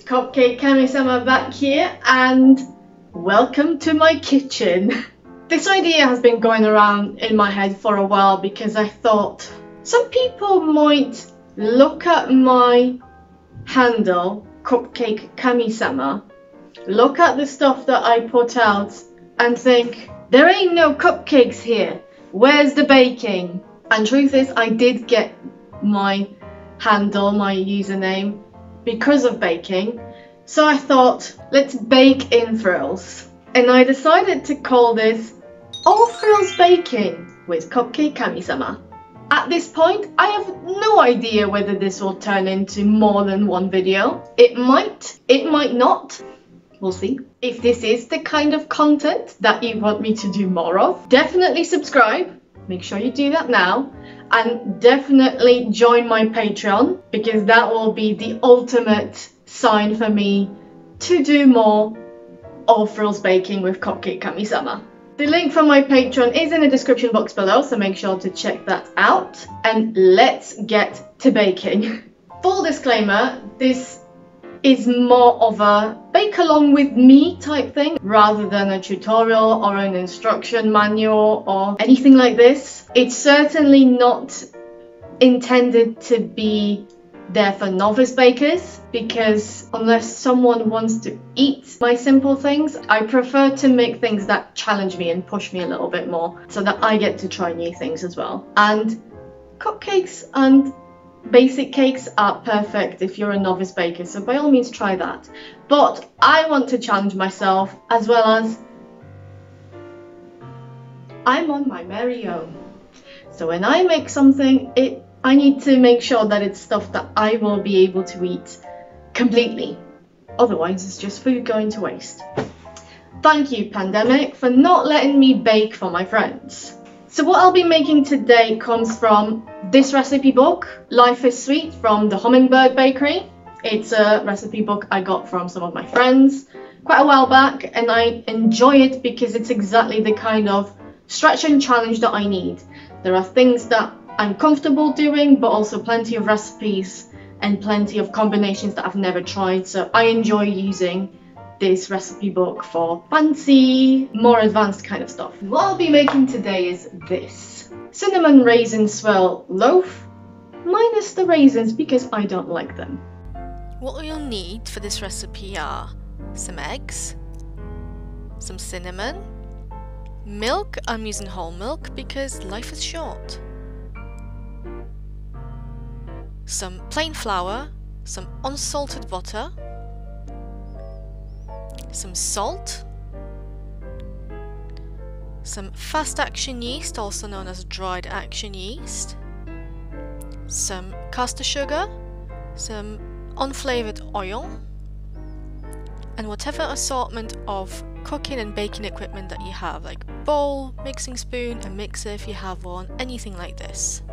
Cupcake Kamisama back here, and welcome to my kitchen. This idea has been going around in my head for a while because I thought some people might look at my handle, Cupcake Kamisama, look at the stuff that I put out and think, there ain't no cupcakes here, where's the baking? And truth is, I did get my handle, my username, because of baking. So I thought, let's bake in Frills. And I decided to call this All Frills Baking with Cupcake Kamisama. At this point, I have no idea whether this will turn into more than one video. It might not. We'll see. If this is the kind of content that you want me to do more of, definitely subscribe. Make sure you do that now. And definitely join my Patreon, because that will be the ultimate sign for me to do more All Frills Baking with Cupcake Kamisama. The link for my Patreon is in the description box below, so make sure to check that out. And let's get to baking. Full disclaimer, this is more of a bake along with me type thing rather than a tutorial or an instruction manual or anything like this. It's certainly not intended to be there for novice bakers, because unless someone wants to eat my simple things, I prefer to make things that challenge me and push me a little bit more so that I get to try new things as well. And cupcakes and basic cakes are perfect if you're a novice baker, so by all means try that. But I want to challenge myself, as well as I'm on my merry own. So when I make something, I need to make sure that it's stuff that I will be able to eat completely. Otherwise, it's just food going to waste. Thank you, pandemic, for not letting me bake for my friends. So what I'll be making today comes from this recipe book, Life is Sweet, from the Hummingbird Bakery. It's a recipe book I got from some of my friends quite a while back, and I enjoy it because it's exactly the kind of stretch and challenge that I need. There are things that I'm comfortable doing, but also plenty of recipes and plenty of combinations that I've never tried, so I enjoy using this recipe book for fancy, more advanced kind of stuff. What I'll be making today is this cinnamon raisin swirl loaf, minus the raisins because I don't like them. What you'll need for this recipe are some eggs, some cinnamon, milk. I'm using whole milk because life is short, some plain flour, some unsalted butter, some salt, some fast action yeast, also known as dried action yeast, some caster sugar, some unflavoured oil, and whatever assortment of cooking and baking equipment that you have, like bowl, mixing spoon, a mixer if you have one, anything like this.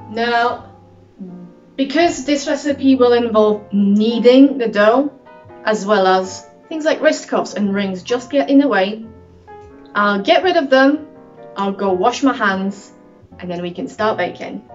Now, because this recipe will involve kneading the dough, as well as things like wrist cuffs and rings just get in the way, I'll get rid of them, I'll go wash my hands, and then we can start baking.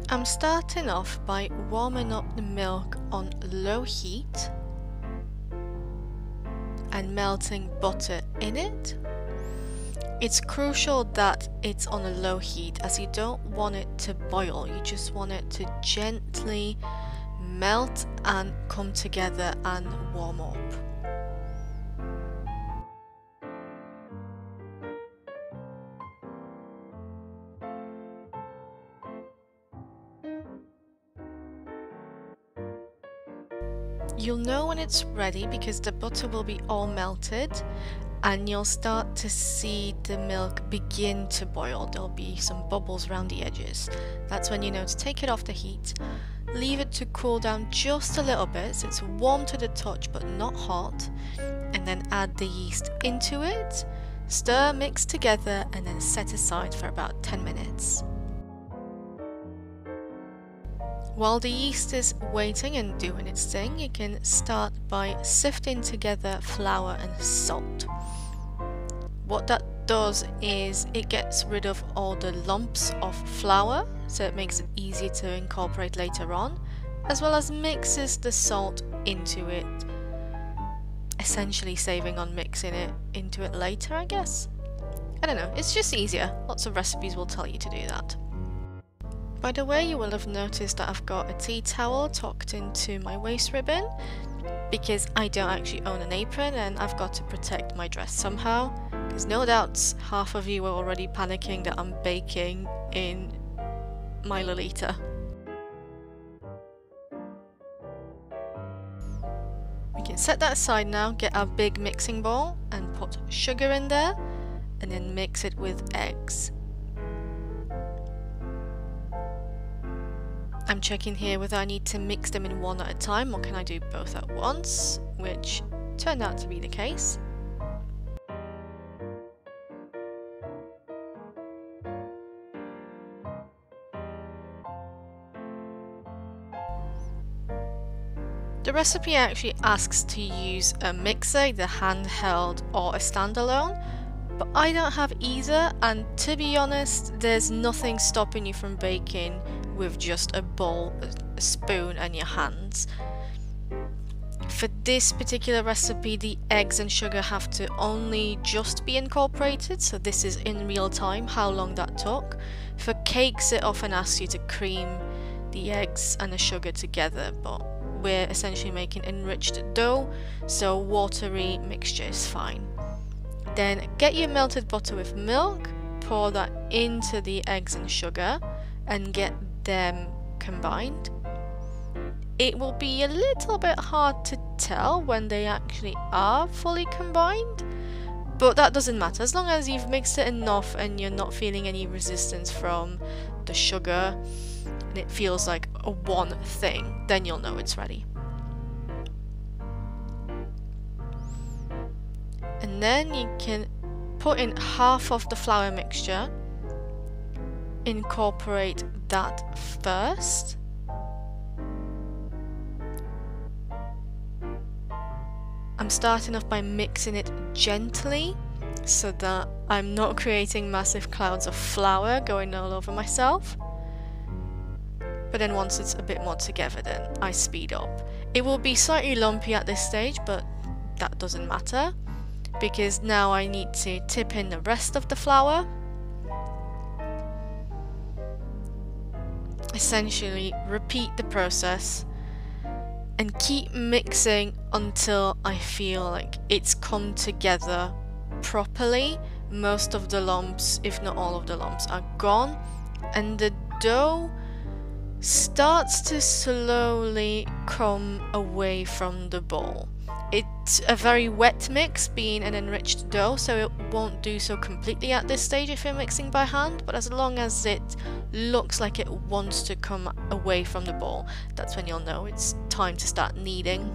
I'm starting off by warming up the milk on low heat and melting butter in it. It's crucial that it's on a low heat, as you don't want it to boil, you just want it to gently melt and come together and warm up. You'll know when it's ready because the butter will be all melted and you'll start to see the milk begin to boil, there'll be some bubbles around the edges. That's when you know to take it off the heat. Leave it to cool down just a little bit so it's warm to the touch but not hot, and then add the yeast into it, stir, mix together, and then set aside for about 10 minutes. While the yeast is waiting and doing its thing, you can start by sifting together flour and salt. What that does is it gets rid of all the lumps of flour, so it makes it easier to incorporate later on, as well as mixes the salt into it, essentially saving on mixing it into it later, I guess. I don't know, it's just easier. Lots of recipes will tell you to do that. By the way, you will have noticed that I've got a tea towel tucked into my waist ribbon because I don't actually own an apron and I've got to protect my dress somehow, because no doubt half of you were already panicking that I'm baking in my Lolita. We can set that aside now, get our big mixing bowl and put sugar in there and then mix it with eggs. I'm checking here whether I need to mix them in one at a time or can I do both at once, which turned out to be the case. The recipe actually asks to use a mixer, either handheld or a standalone, but I don't have either, and to be honest, there's nothing stopping you from baking with just a bowl, a spoon and your hands. For this particular recipe, the eggs and sugar have to only just be incorporated, so this is in real time how long that took. For cakes, it often asks you to cream the eggs and the sugar together, but we're essentially making enriched dough, so watery mixture is fine. Then get your melted butter with milk, pour that into the eggs and sugar, and get them combined. It will be a little bit hard to tell when they actually are fully combined, but that doesn't matter as long as you've mixed it enough and you're not feeling any resistance from the sugar and it feels like a one thing, then you'll know it's ready. And then you can put in half of the flour mixture, incorporate that first, I'm starting off by mixing it gently so that I'm not creating massive clouds of flour going all over myself. But then once it's a bit more together, then I speed up. It will be slightly lumpy at this stage, but that doesn't matter because now I need to tip in the rest of the flour. Essentially repeat the process and keep mixing until I feel like it's come together properly. Most of the lumps, if not all of the lumps, are gone and the dough starts to slowly come away from the bowl. It's a very wet mix being an enriched dough, so it won't do so completely at this stage if you're mixing by hand, but as long as it looks like it wants to come away from the bowl, that's when you'll know it's time to start kneading.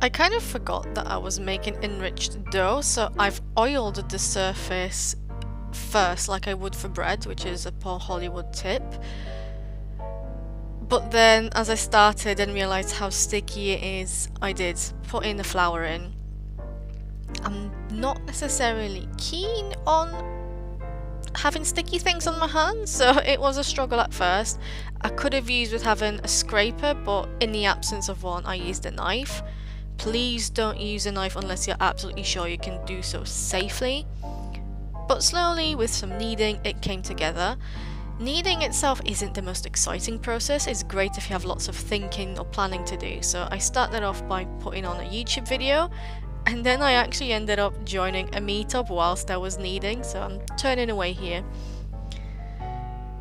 I kind of forgot that I was making enriched dough, so I've oiled the surface first like I would for bread, which is a Paul Hollywood tip. But then as I started and realised how sticky it is, I did put in the flour in. I'm not necessarily keen on having sticky things on my hands, so it was a struggle at first. I could have used with having a scraper, but in the absence of one, I used a knife. Please don't use a knife unless you're absolutely sure you can do so safely. But slowly, with some kneading, it came together. Kneading itself isn't the most exciting process. It's great if you have lots of thinking or planning to do. So I started off by putting on a YouTube video, and then I actually ended up joining a meetup whilst I was kneading, so I'm turning away here.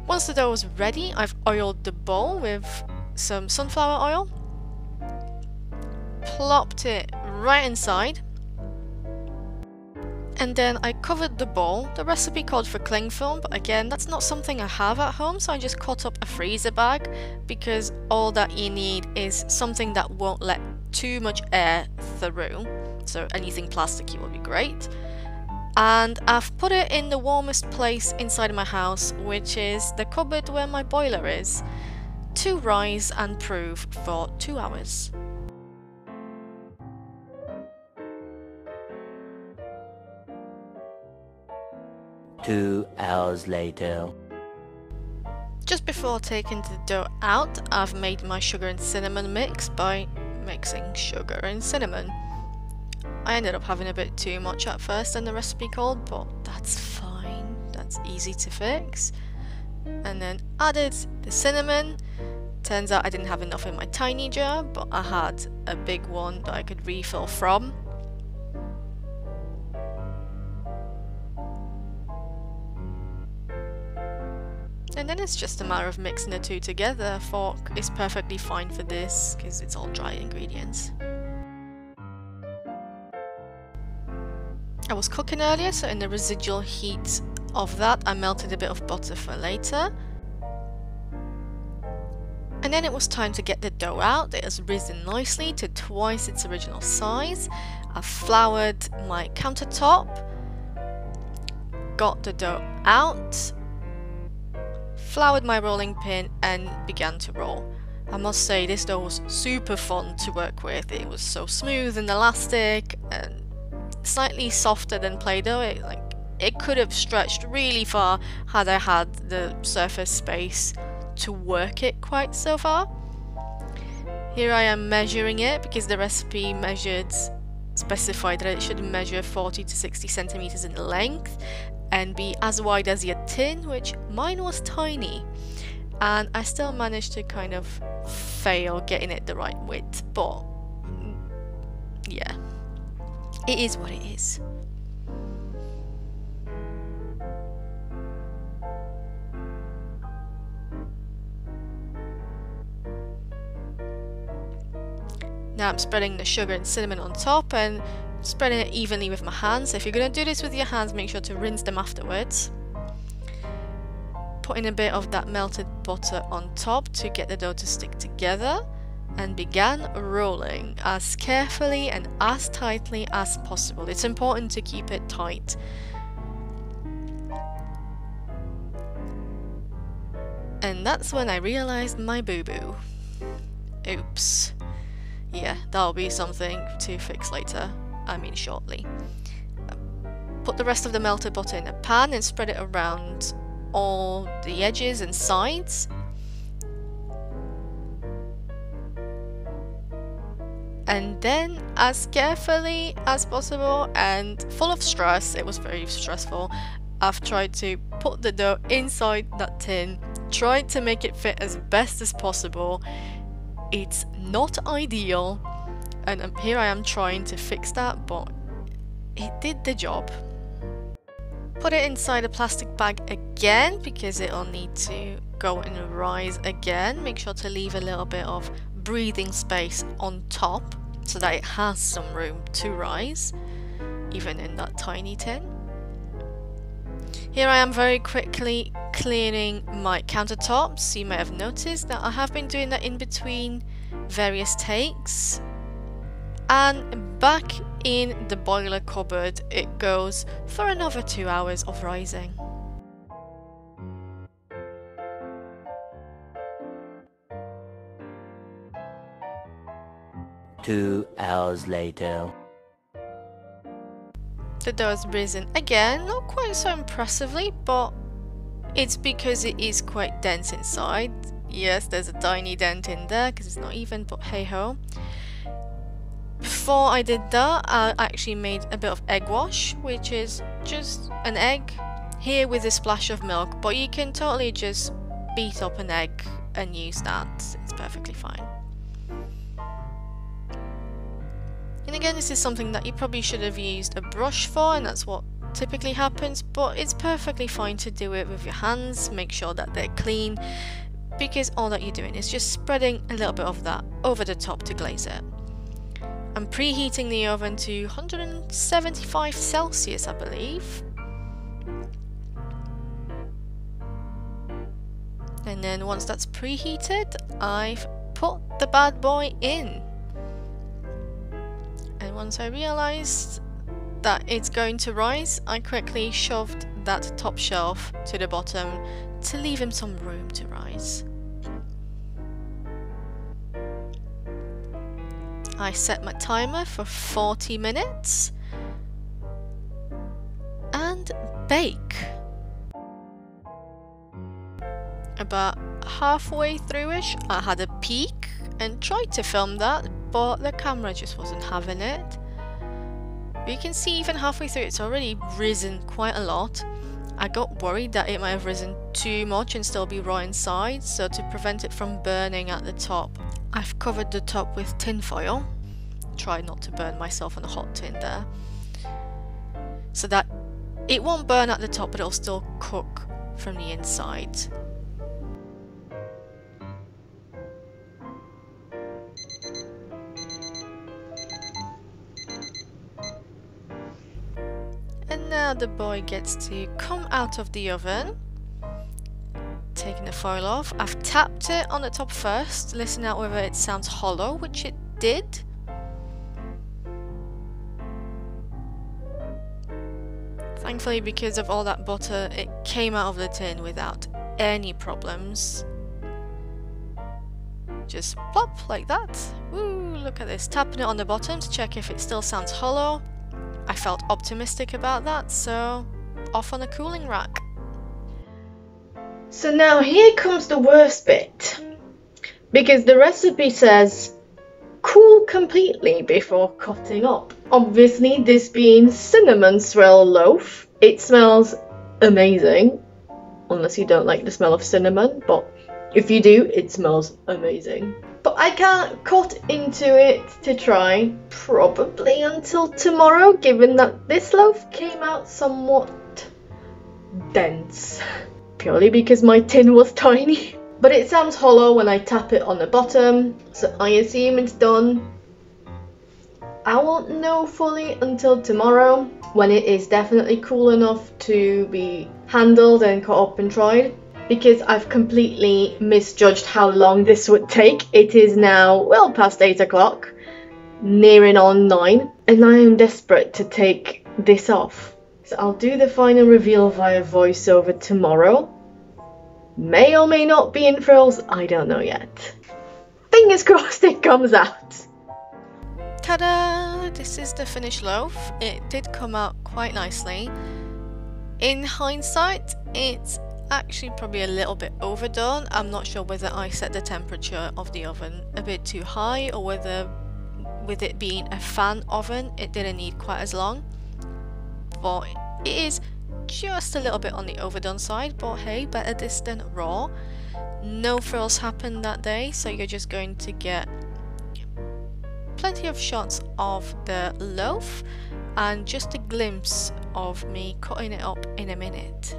Once the dough was ready, I've oiled the bowl with some sunflower oil, plopped it right inside. And then I covered the bowl. The recipe called for cling film, but again, that's not something I have at home, so I just cut up a freezer bag, because all that you need is something that won't let too much air through. So anything plasticky will be great. And I've put it in the warmest place inside of my house, which is the cupboard where my boiler is, to rise and prove for 2 hours. Two hours later. Just before taking the dough out, I've made my sugar and cinnamon mix by mixing sugar and cinnamon. I ended up having a bit too much at first than the recipe called, but that's fine, that's easy to fix. And then added the cinnamon. Turns out I didn't have enough in my tiny jar, but I had a big one that I could refill from. And then it's just a matter of mixing the two together. A fork is perfectly fine for this because it's all dry ingredients. I was cooking earlier, so in the residual heat of that I melted a bit of butter for later. And then it was time to get the dough out. It has risen nicely to twice its original size. I floured my countertop, got the dough out, floured my rolling pin and began to roll. I must say this dough was super fun to work with. It was so smooth and elastic and slightly softer than Play-Doh. It could have stretched really far had I had the surface space to work it quite so far. Here I am measuring it because the recipe specified that it should measure 40 to 60 centimeters in length and be as wide as your tin, which mine was tiny, and I still managed to kind of fail getting it the right width, but yeah, it is what it is. Now I'm spreading the sugar and cinnamon on top and spreading it evenly with my hands. So if you're going to do this with your hands, make sure to rinse them afterwards. Putting a bit of that melted butter on top to get the dough to stick together, and began rolling as carefully and as tightly as possible. It's important to keep it tight. And that's when I realized my boo-boo. Oops. Yeah, that'll be something to fix later. I mean shortly. Put the rest of the melted butter in a pan and spread it around all the edges and sides. And then, as carefully as possible and full of stress, it was very stressful, I've tried to put the dough inside that tin, tried to make it fit as best as possible. It's not ideal, and here I am trying to fix that, but it did the job. Put it inside a plastic bag again because it'll need to go and rise again. Make sure to leave a little bit of breathing space on top so that it has some room to rise, even in that tiny tin. Here I am very quickly cleaning my countertops. You may have noticed that I have been doing that in between various takes. And back in the boiler cupboard it goes for another 2 hours of rising. Two hours later. The dough has risen again, not quite so impressively, but it's because it is quite dense inside. Yes, there's a tiny dent in there because it's not even, but hey ho. Before I did that, I actually made a bit of egg wash, which is just an egg here with a splash of milk, but you can totally just beat up an egg and use that. It's perfectly fine. And again, this is something that you probably should have used a brush for, and that's what typically happens, but it's perfectly fine to do it with your hands. Make sure that they're clean, because all that you're doing is just spreading a little bit of that over the top to glaze it. I'm preheating the oven to 175 Celsius, I believe. And then once that's preheated, I've put the bad boy in. And once I realized that it's going to rise, I quickly shoved that top shelf to the bottom to leave him some room to rise. I set my timer for 40 minutes and bake. About halfway through-ish, I had a peek and tried to film that, but the camera just wasn't having it. But you can see even halfway through it's already risen quite a lot. I got worried that it might have risen too much and still be raw inside, so to prevent it from burning at the top, I've covered the top with tin foil. Tried not to burn myself on a hot tin there. So that it won't burn at the top, but it'll still cook from the inside. And now the boy gets to come out of the oven. Taking the foil off. I've tapped it on the top first, listen out whether it sounds hollow, which it did. Thankfully, because of all that butter, it came out of the tin without any problems. Just plop, like that. Woo, look at this. Tapping it on the bottom to check if it still sounds hollow. I felt optimistic about that, so off on a cooling rack. So now here comes the worst bit, because the recipe says cool completely before cutting up. Obviously, this being cinnamon swirl loaf, it smells amazing, unless you don't like the smell of cinnamon, but if you do, it smells amazing. But I can't cut into it to try, probably until tomorrow, given that this loaf came out somewhat dense. Purely because my tin was tiny. But it sounds hollow when I tap it on the bottom, so I assume it's done. I won't know fully until tomorrow, when it is definitely cool enough to be handled and cut up and tried. Because I've completely misjudged how long this would take. It is now well past 8 o'clock, nearing on 9, and I am desperate to take this off. So I'll do the final reveal via voiceover tomorrow. May or may not be in Frills, I don't know yet. Fingers crossed it comes out. Ta-da! This is the finished loaf. It did come out quite nicely. In hindsight, it's actually probably a little bit overdone. I'm not sure whether I set the temperature of the oven a bit too high, or whether with it being a fan oven it didn't need quite as long. But it is just a little bit on the overdone side, but hey, better this than raw. No frills happened that day, so you're just going to get plenty of shots of the loaf and just a glimpse of me cutting it up in a minute.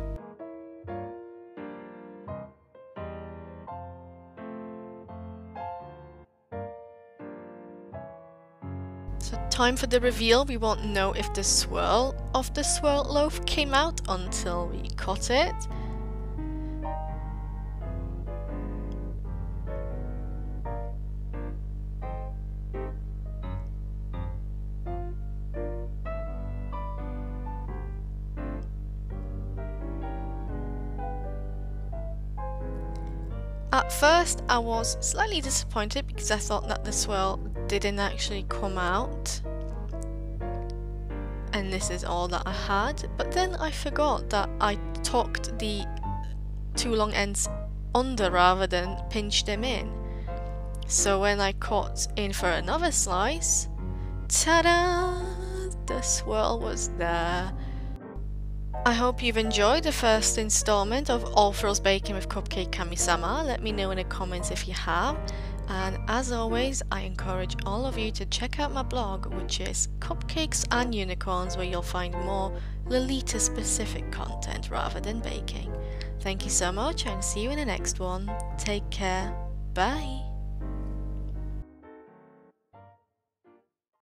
So time for the reveal. We won't know if the swirl of the swirl loaf came out until we cut it. At first I was slightly disappointed because I thought that the swirl didn't actually come out, and this is all that I had, but then I forgot that I tucked the two long ends under rather than pinch them in. So when I cut in for another slice, ta-da! The swirl was there. I hope you've enjoyed the first installment of All Frills Baking with Cupcake Kamisama. Let me know in the comments if you have. And as always, I encourage all of you to check out my blog, which is Cupcakes and Unicorns, where you'll find more Lolita specific content rather than baking. Thank you so much and see you in the next one. Take care. Bye.